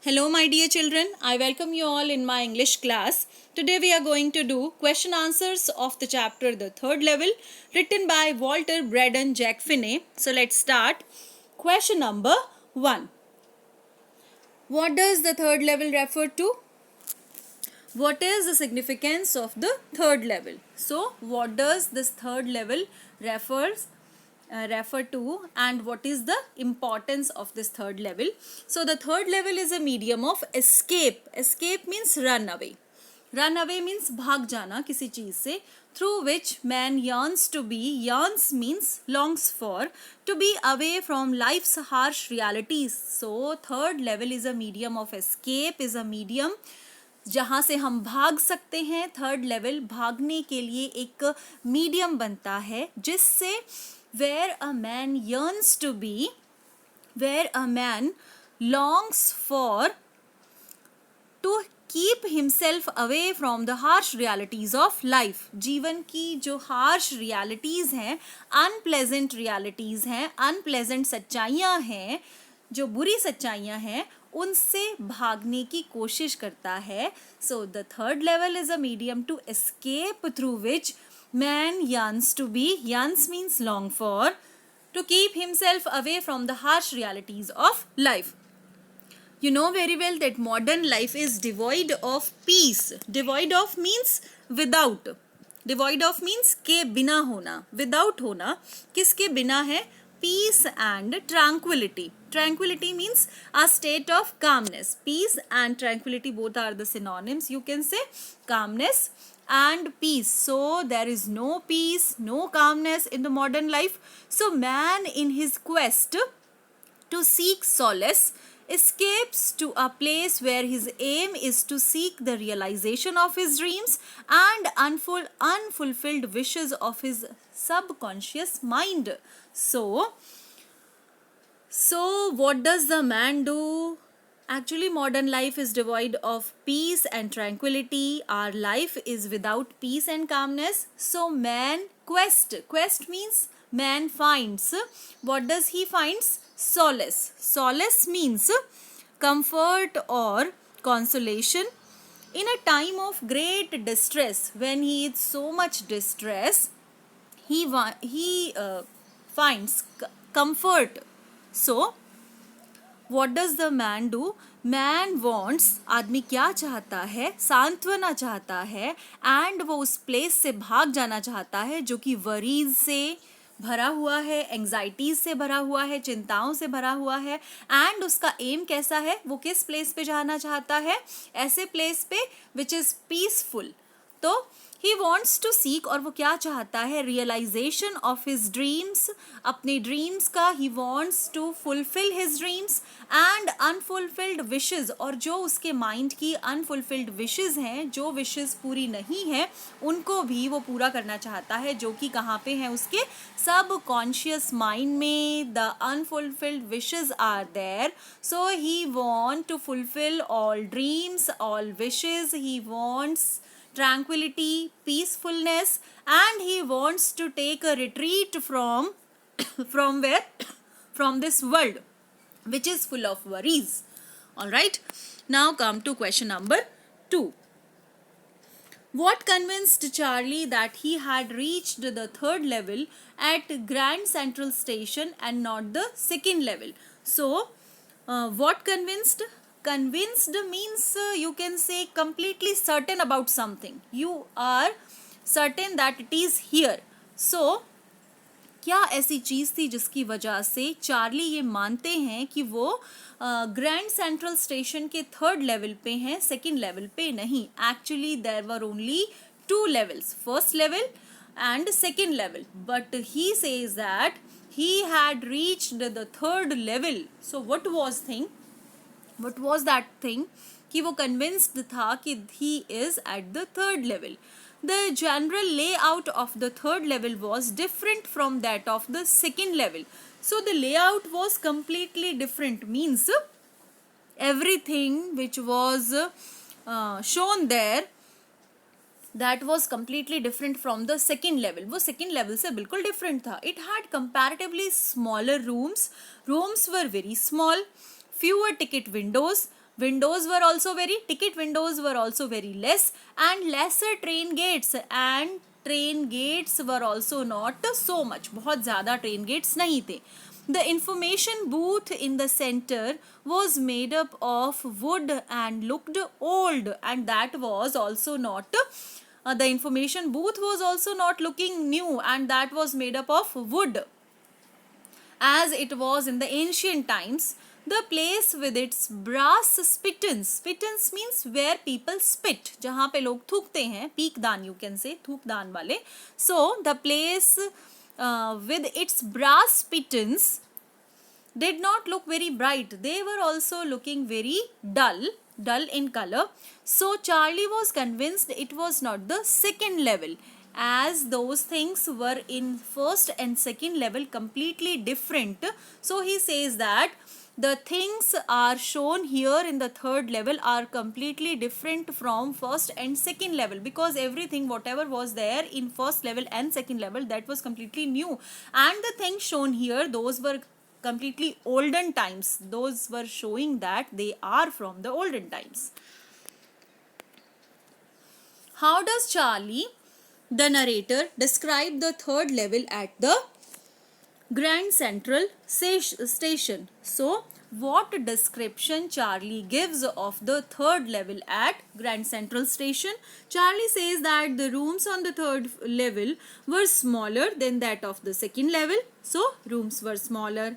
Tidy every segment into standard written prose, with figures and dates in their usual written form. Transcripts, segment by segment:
Hello my dear children, I welcome you all in my English class. Today we are going to do question answers of the chapter The Third Level written by Walter Braden Jack Finney. So let's start. Question number 1. What does the third level refer to? What is the significance of the third level? So what does this third level refer to, and what is the importance of this third level? So the third level is a medium of escape. Escape means run away. Run away means भाग जाना किसी चीज से. Through which man yearns to be. Yearns means longs for. To be away from life's harsh realities. So third level is a medium of escape. Is a medium जहाँ से हम भाग सकते हैं. थर्ड लेवल भागने के लिए एक मीडियम बनता है जिससे where a man yearns to be, where a man longs for to keep himself away from the harsh realities of life. जीवन की जो harsh realities हैं, unpleasant realities हैं, unpleasant सच्चाइयाँ हैं, जो बुरी सच्चाइयाँ हैं, उनसे भागने की कोशिश करता है. So the third level is a medium to escape through which man yearns to be. Yearns means long for. To keep himself away from the harsh realities of life. You know very well that modern life is devoid of peace. Devoid of means without. Devoid of means के बिना होना. Without होना. किसके बिना है? Peace and tranquility. Tranquility means a state of calmness. Peace and tranquility both are the synonyms. You can say calmness and peace. So there is no peace, no calmness in the modern life. So man in his quest to seek solace escapes to a place where his aim is to seek the realization of his dreams and unfulfilled wishes of his subconscious mind. So what does the man do? Actually, modern life is devoid of peace and tranquility. Our life is without peace and calmness. So man quest means man finds. What does he finds? Solace. Solace means comfort or consolation in a time of great distress. When he is so much distress, he finds comfort. So what does the man do? Man wants, आदमी क्या चाहता है? सांत्वना चाहता है and वो उस place से भाग जाना चाहता है जो कि वरीज से भरा हुआ है, एंग्जाइटीज से भरा हुआ है, चिंताओं से भरा हुआ है. एंड उसका एम कैसा है? वो किस प्लेस पे जाना चाहता है? ऐसे प्लेस पे विच इज पीसफुल. तो ही वॉन्ट्स टू सीक, और वो क्या चाहता है? Realisation of his dreams. अपने ड्रीम्स का ही wants to fulfil his dreams and unfulfilled wishes, और जो उसके माइंड की अनफुलफिल्ड विशेज हैं, जो विशेज पूरी नहीं है, उनको भी वो पूरा करना चाहता है, जो कि कहाँ पे हैं? उसके सब कॉन्शियस माइंड में. The unfulfilled wishes are there. So he want to fulfil all dreams, all wishes. He wants tranquility, peacefulness, and he wants to take a retreat from where? From this world which is full of worries. All right, now come to question number 2. What convinced Charlie that he had reached the third level at Grand Central Station and not the second level? So what convinced? Convinced means you can say completely certain about something. You are certain that it is here. So क्या ऐसी चीज़ थी जिसकी वजह से Charlie ये मानते हैं कि वो ग्रैंड सेंट्रल स्टेशन के थर्ड लेवल पे हैं, सेकंड लेवल पे नहीं. Actually there were only 2 levels, first level and second level, but he says that he had reached the third level. So what was that thing कि वो convinced था कि he is at the third level. The general layout of the third level was different from that of the second level. So the layout was completely different, means everything which was shown there, that was completely different from the second level. वो second level से बिल्कुल different था. It had comparatively smaller rooms. Rooms were very small. Fewer ticket windows. Windows were also very, ticket windows were also very less, and lesser train gates, and train gates were also not so much, बहुत ज़्यादा train gates नहीं थे. The information booth in the center was made up of wood and looked old, and that was also not, the information booth was also not looking new, and that was made up of wood, as it was in the ancient times. The place with its brass spittons, spittons means where people spit, जहाँ पे लोग थूकते हैं, पीकदान you can say, थूकदान वाले. So the place with its brass spittons did not look very bright. They were also looking very dull in color. So Charlie was convinced it was not the second level, as those things were in first and second level completely different. So he says that the things are shown here in the third level are completely different from first and second level, because everything whatever was there in first level and second level, that was completely new, and the things shown here, those were completely olden times. Those were showing that they are from the olden times. How does Charlie, the narrator, describe the third level at the Grand Central Station? So, what description Charlie gives of the third level at Grand Central Station? Charlie says that the rooms on the third level were smaller than that of the second level. So, rooms were smaller.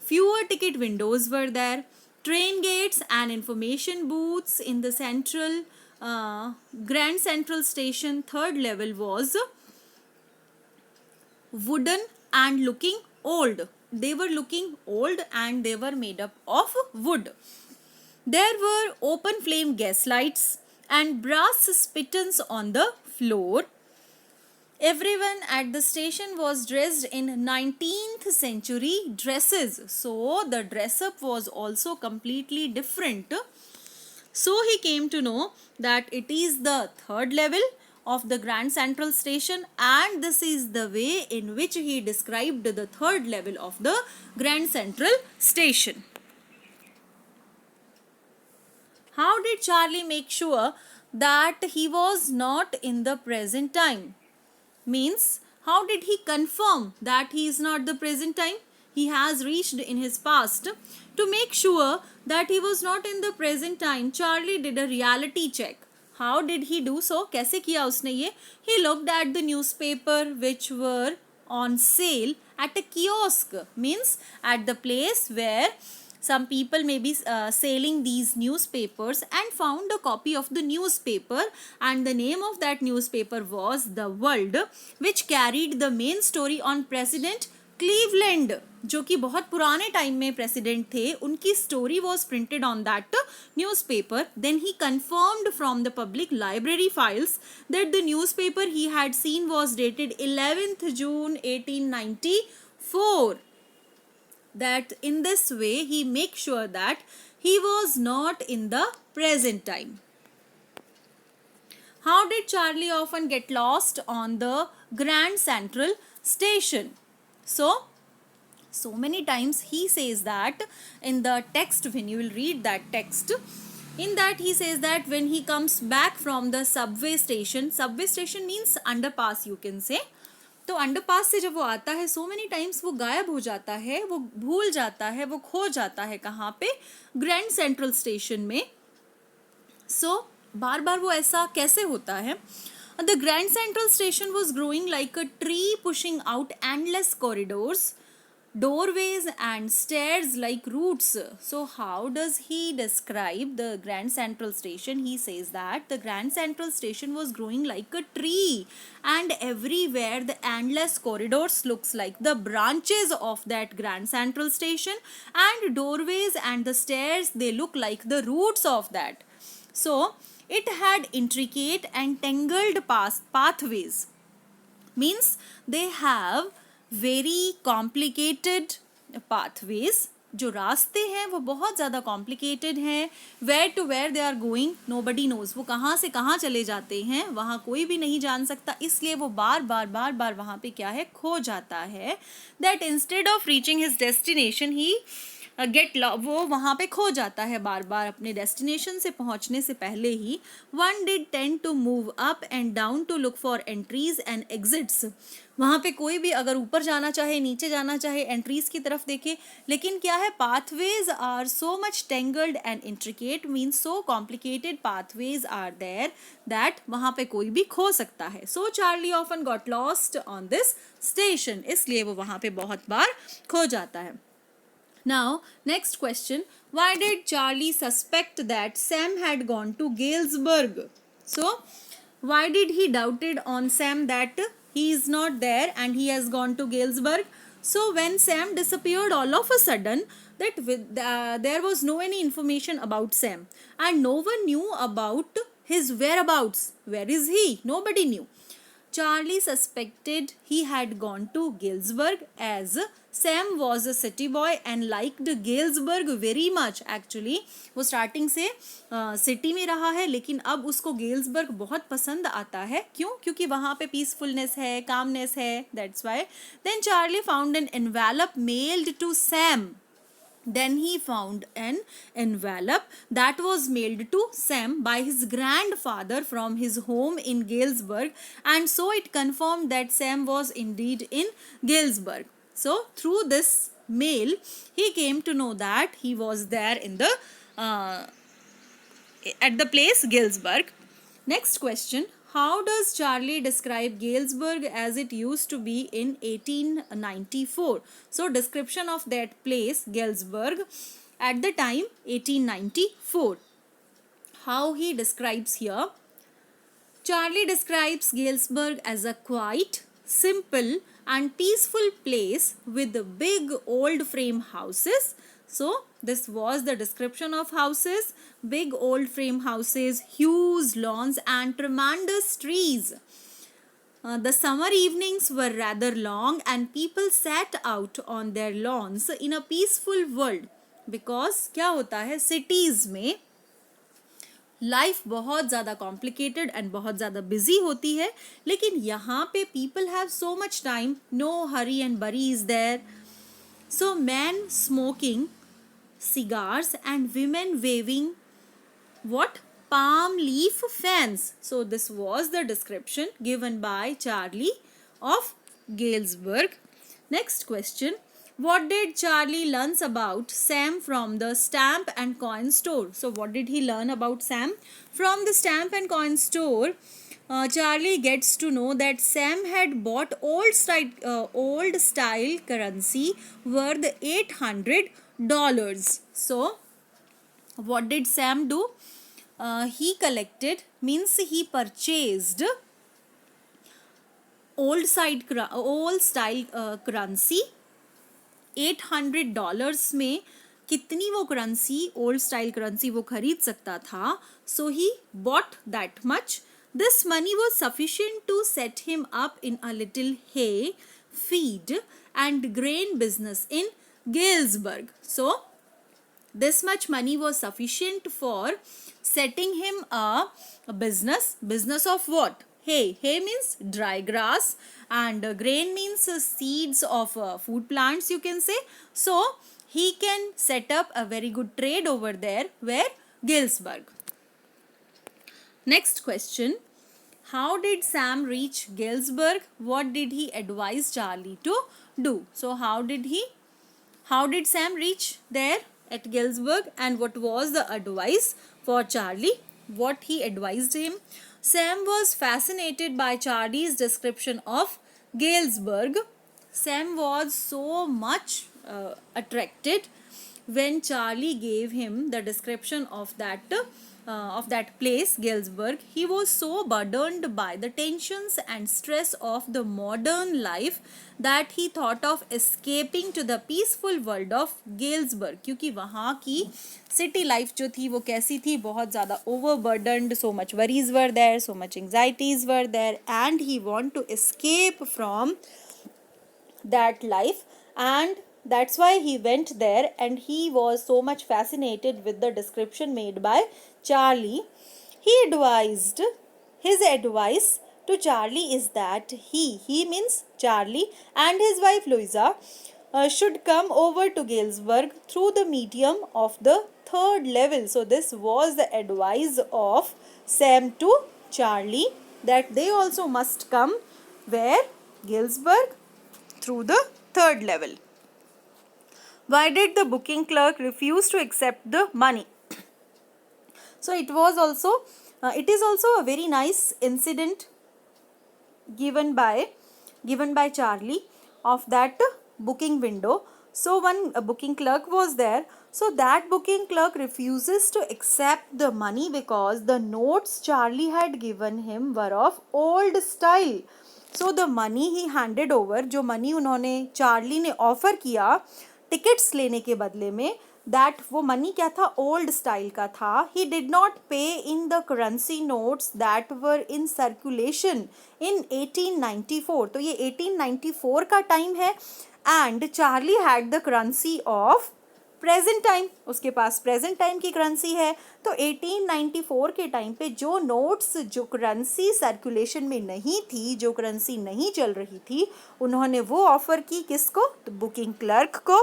Fewer ticket windows were there. Train gates and information booths in the Grand Central Station third level was wooden and looking old. They were looking old and they were made up of wood. There were open flame gas lights and brass spittons on the floor. Everyone at the station was dressed in 19th century dresses. So the dress up was also completely different. So he came to know that it is the third level of the Grand Central Station, and this is the way in which he described the third level of the Grand Central Station. How did Charlie make sure that he was not in the present time? Means, how did he confirm that he is not the present time? He has reached in his past. To make sure that he was not in the present time, Charlie did a reality check. How did he do so? कैसे किया उसने ये? He looked at the newspaper which were on sale at a kiosk. Means at the place where some people may be selling these newspapers, and found a copy of the newspaper, and the name of that newspaper was The World, which carried the main story on President Cleveland, जो कि बहुत पुराने time में president थे, उनकी story was printed on that newspaper. Then he confirmed from the public library files that the newspaper he had seen was dated 11th June 1894. That in this way he makes sure that he was not in the present time. How did Charlie often get lost on the Grand Central Station? So many times he says that in the text, when you will read that text, in that he says that when he comes back from the subway station means underpass you can say. तो underpass से जब वो आता है, so many times वो गायब हो जाता है, वो भूल जाता है, वो खो जाता है. कहाँ पे? ग्रैंड सेंट्रल स्टेशन में. सो बार बार वो ऐसा कैसे होता है? The grand Central station was growing like a tree, pushing out endless corridors, doorways and stairs like roots. So how does he describe the Grand Central Station? He says that the Grand Central Station was growing like a tree, and everywhere the endless corridors looks like the branches of that Grand Central Station, and doorways and the stairs, they look like the roots of that. So it had intricate and tangled pathways. Means they have very complicated pathways. जो रास्ते हैं वो बहुत ज़्यादा complicated हैं. Where to where they are going nobody knows. वो कहाँ से कहाँ चले जाते हैं वहाँ कोई भी नहीं जान सकता, इसलिए वो बार बार वहाँ पे क्या है, खो जाता है. That instead of reaching his destination ही वो वहाँ पे खो जाता है बार बार अपने डेस्टिनेशन से पहुँचने से पहले ही. One did tend to move up and down to look for entries and exits. वहाँ पे कोई भी अगर ऊपर जाना चाहे, नीचे जाना चाहे, एंट्रीज की तरफ देखे, लेकिन क्या है, pathways are so much tangled and intricate, means so complicated pathways are there that वहाँ पे कोई भी खो सकता है. So Charlie often got lost on this station, इसलिए वो वहाँ पे बहुत बार खो जाता है. Now, next question. Why did Charlie suspect that Sam had gone to Galesburg? So, why did he doubted on Sam that he is not there and he has gone to Galesburg? So, when Sam disappeared all of a sudden, there was no any information about Sam and no one knew about his whereabouts. Where is he? Nobody knew. Charlie suspected he had gone to Galesburg as Sam was a city boy and liked Galesburg very much. Actually, वो starting से city में रहा है, लेकिन अब उसको Galesburg बहुत पसंद आता है. क्यों? क्योंकि वहाँ पे पीसफुलनेस है, कामनेस है. That's why. Then Charlie found an envelope mailed to Sam. Then he found an envelope that was mailed to Sam by his grandfather from his home in Galesburg, and so it confirmed that Sam was indeed in Galesburg. So through this mail, he came to know that he was there in the at the place Galesburg. Next question. How does Charlie describe Galesburg as it used to be in 1894? So, description of that place, Galesburg, at the time 1894. How he describes here? Charlie describes Galesburg as a quiet, simple and peaceful place with big old frame houses. So, this was the description of houses, big old frame houses, huge lawns and tremendous trees. The summer evenings were rather long and people sat out on their lawns in a peaceful world. Because क्या होता है, cities में life बहुत ज़्यादा complicated and बहुत ज़्यादा busy होती है, लेकिन यहाँ पे people have so much time, no hurry and bury is there. So man smoking cigars and women waving what? Palm leaf fans. So this was the description given by Charlie of Galesburg. Next question. What did Charlie learn about Sam from the stamp and coin store? So what did he learn about Sam? From the stamp and coin store, Charlie gets to know that Sam had bought old style currency worth $800. So what did Sam do? He collected, means he purchased old style currency. $800 में कितनी वो currency, old style currency वो खरीद सकता था. So he bought that much. This money was sufficient to set him up in a little hay, feed and grain business in Galesburg. So this much money was sufficient for setting him a business of what? Hay means dry grass and grain means seeds of food plants, you can say. So he can set up a very good trade over there, where Galesburg. Next question. How did Sam reach Galesburg? What did he advise Charlie to do? So how did Sam reach there at Galesburg, and what was the advice for Charlie? What he advised him? Sam was fascinated by Charlie's description of Galesburg. Sam was so much attracted when Charlie gave him the description of that place, Galesburg. He was so burdened by the tensions and stress of the modern life that he thought of escaping to the peaceful world of Galesburg. क्योंकि वहाँ की city life जो थी वो कैसी थी, बहुत ज़्यादा overburdened, so much worries were there, so much anxieties were there, and he want to escape from that life, and that's why he went there, and he was so much fascinated with the description made by Charlie. His advice to Charlie is that he means Charlie and his wife Louisa should come over to Galesburg through the medium of the third level. So this was the advice of Sam to Charlie, that they also must come where? Galesburg, through the third level. Why did the booking clerk refuse to accept the money? So it is also a very nice incident given by Charlie of that booking window. So one booking clerk was there. So that booking clerk refuses to accept the money because the notes Charlie had given him were of old style. So the money he handed over, जो money उन्होंने Charlie ने offer किया tickets लेने के बदले में, that वो money क्या था? ओल्ड स्टाइल का था. ही डिड नॉट पे in the currency notes that were in circulation इन 1894. तो ये 1894 का टाइम है and Charlie had the currency of present time. उसके पास प्रेजेंट टाइम की करेंसी है. तो 1894 के टाइम पे जो नोट्स, जो करेंसी सर्कुलेशन में नहीं थी, जो करेंसी नहीं चल रही थी, उन्होंने वो ऑफर की किसको? तो बुकिंग क्लर्क को.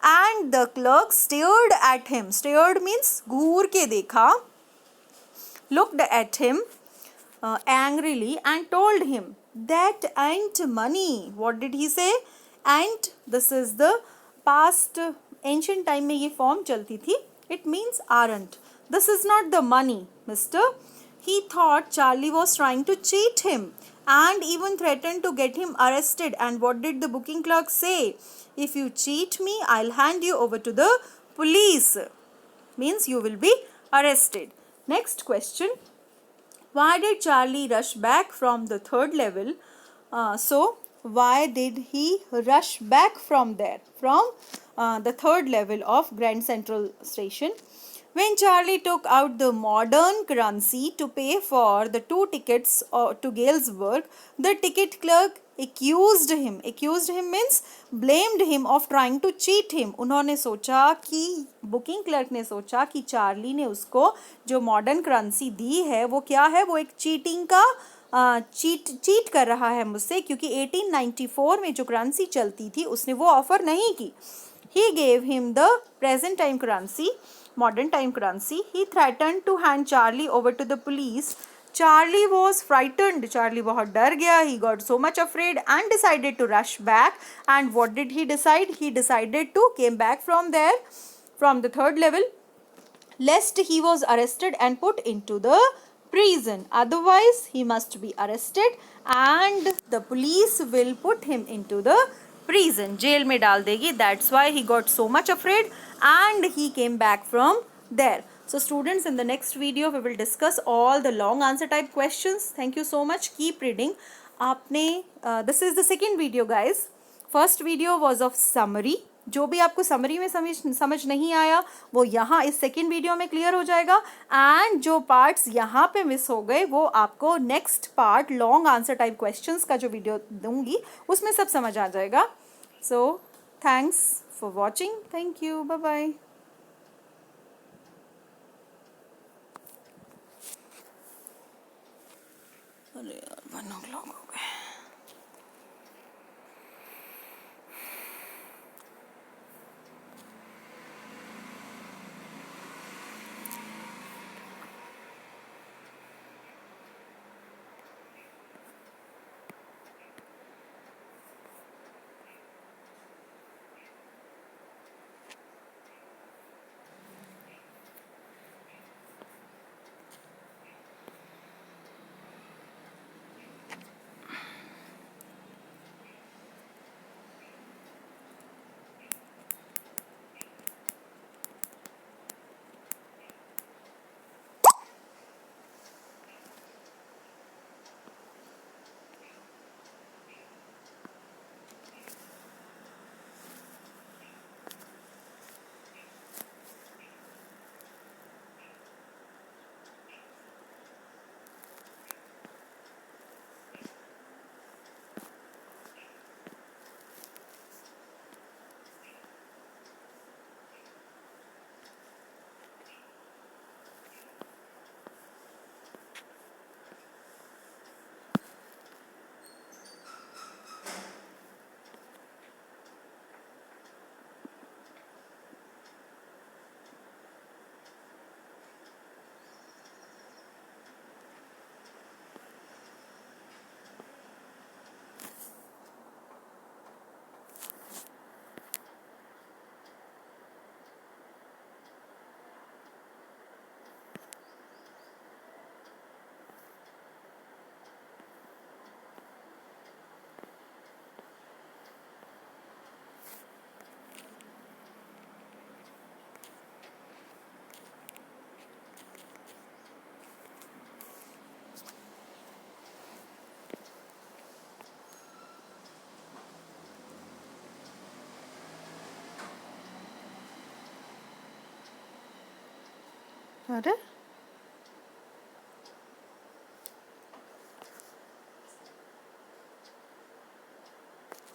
And the clerk stared at him. Stared means घूर के देखा. looked at him angrily and told him that ain't money. What did he say? Ain't, this is the past ancient time में ये form चलती थी. It means aren't. This is not the money, mister. He thought Charlie was trying to cheat him and even threatened to get him arrested. And what did the booking clerk say? If you cheat me, I'll hand you over to the police. Means you will be arrested. Next question. Why did Charlie rush back from the third level? So why did he rush back from there? From the third level of Grand Central Station. When Charlie took out the modern currency to pay for the 2 tickets to Galesburg, the ticket clerk accused him. Accused him means blamed him of trying to cheat him. उन्होंने सोचा कि booking clerk ने सोचा कि Charlie ने उसको जो modern currency दी है वो क्या है? वो एक चीटिंग का चीट कर रहा है मुझसे, क्योंकि 1894 में जो करेंसी चलती थी उसने वो ऑफर नहीं की. He gave him the present time currency, modern time currency. He threatened to hand Charlie over to the police. Charlie was frightened. Charlie बहुत डर गया. He got so much afraid and decided to rush back. And what did he decide? He decided to came back from there, from the third level, lest he was arrested and put into the prison. Otherwise, he must be arrested and the police will put him into the prison. Jail में डाल देगी. That's why he got so much afraid and he came back from there. So students, in the next video we will discuss all the long answer type questions. Thank you so much. Keep reading. आपने this is the second video guys. First video was of summary. जो भी आपको summary में समझ नहीं आया वो यहाँ इस सेकेंड वीडियो में क्लियर हो जाएगा. एंड जो पार्ट्स यहाँ पे मिस हो गए वो आपको next part long answer type questions का जो वीडियो दूंगी उसमें सब समझ आ जाएगा. So thanks for watching. Thank you. Bye bye. अरे यार 1 o'clock हो गए. अरे